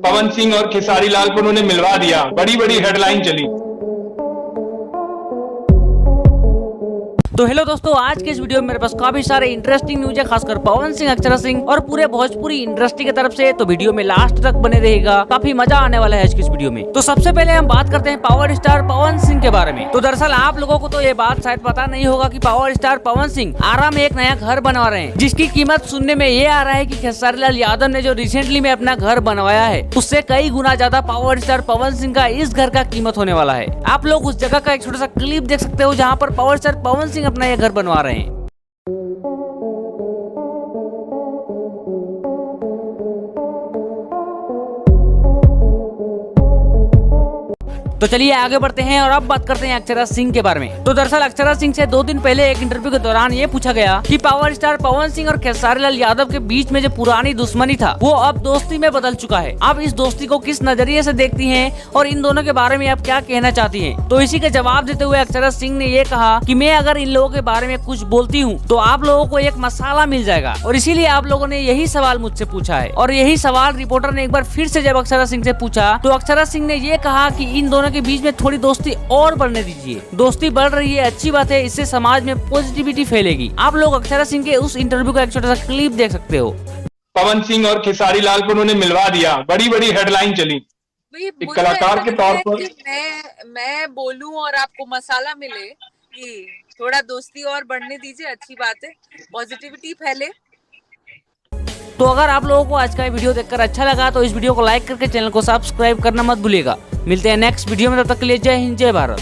पवन सिंह और खेसारी लाल को उन्होंने मिलवा दिया, बड़ी बड़ी हेडलाइन चली। तो हेलो दोस्तों, आज के इस वीडियो में मेरे पास काफी सारे इंटरेस्टिंग न्यूज है, खासकर पवन सिंह, अक्षरा सिंह और पूरे भोजपुरी इंडस्ट्री की तरफ से। तो वीडियो में लास्ट तक बने रहेगा, काफी मजा आने वाला है आज की इस वीडियो में। तो सबसे पहले हम बात करते हैं पावर स्टार पवन सिंह के बारे में। तो दरअसल आप लोगों को तो ये बात शायद पता नहीं होगा कि पावर स्टार पवन सिंह आरा में एक नया घर बनवा रहे हैं, जिसकी कीमत सुनने में ये आ रहा है कि खेसारी लाल यादव ने जो रिसेंटली में अपना घर बनवाया है, उससे कई गुना ज्यादा पावर स्टार पवन सिंह का इस घर का कीमत होने वाला है। आप लोग उस जगह का एक छोटा सा क्लिप देख सकते हो, जहाँ पर पावर स्टार पवन सिंह अपना ये घर बनवा रहे हैं। तो चलिए आगे बढ़ते हैं और अब बात करते हैं अक्षरा सिंह के बारे में। तो दरअसल अक्षरा सिंह से 2 दिन पहले एक इंटरव्यू के दौरान ये पूछा गया कि पावर स्टार पवन सिंह और खेसारी लाल यादव के बीच में जो पुरानी दुश्मनी था, वो अब दोस्ती में बदल चुका है। आप इस दोस्ती को किस नजरिए से देखती हैं और इन दोनों के बारे में आप क्या कहना चाहती हैं? तो इसी का जवाब देते हुए अक्षरा सिंह ने ये कहा कि मैं अगर इन लोगों के बारे में कुछ बोलती हूँ तो आप लोगों को एक मसाला मिल जाएगा, और इसीलिए आप लोगों ने यही सवाल मुझसे पूछा है। और यही सवाल रिपोर्टर ने एक बार फिर से जब अक्षरा सिंह से पूछा, तो अक्षरा सिंह ने ये कहा कि इन दोनों के बीच में थोड़ी दोस्ती और बढ़ने दीजिए। दोस्ती बढ़ रही है, अच्छी बात है, इससे समाज में पॉजिटिविटी फैलेगी। आप लोग अक्षरा सिंह के उस इंटरव्यू का एक छोटा सा क्लिप देख सकते हो। पवन सिंह और खेसारी लाल को उन्होंने मिलवा दिया, बड़ी बड़ी हेडलाइन चली। एक कलाकार के तौर पर मैं बोलूं और आपको मसाला मिले कि थोड़ा दोस्ती और बढ़ने दीजिए, अच्छी बात है, पॉजिटिविटी फैले। तो अगर आप लोगों को आज का वीडियो देखकर अच्छा लगा तो इस वीडियो को लाइक करके चैनल को सब्सक्राइब करना मत भूलिएगा। मिलते हैं नेक्स्ट वीडियो में, तब तक के लिए जय हिंद, जय भारत।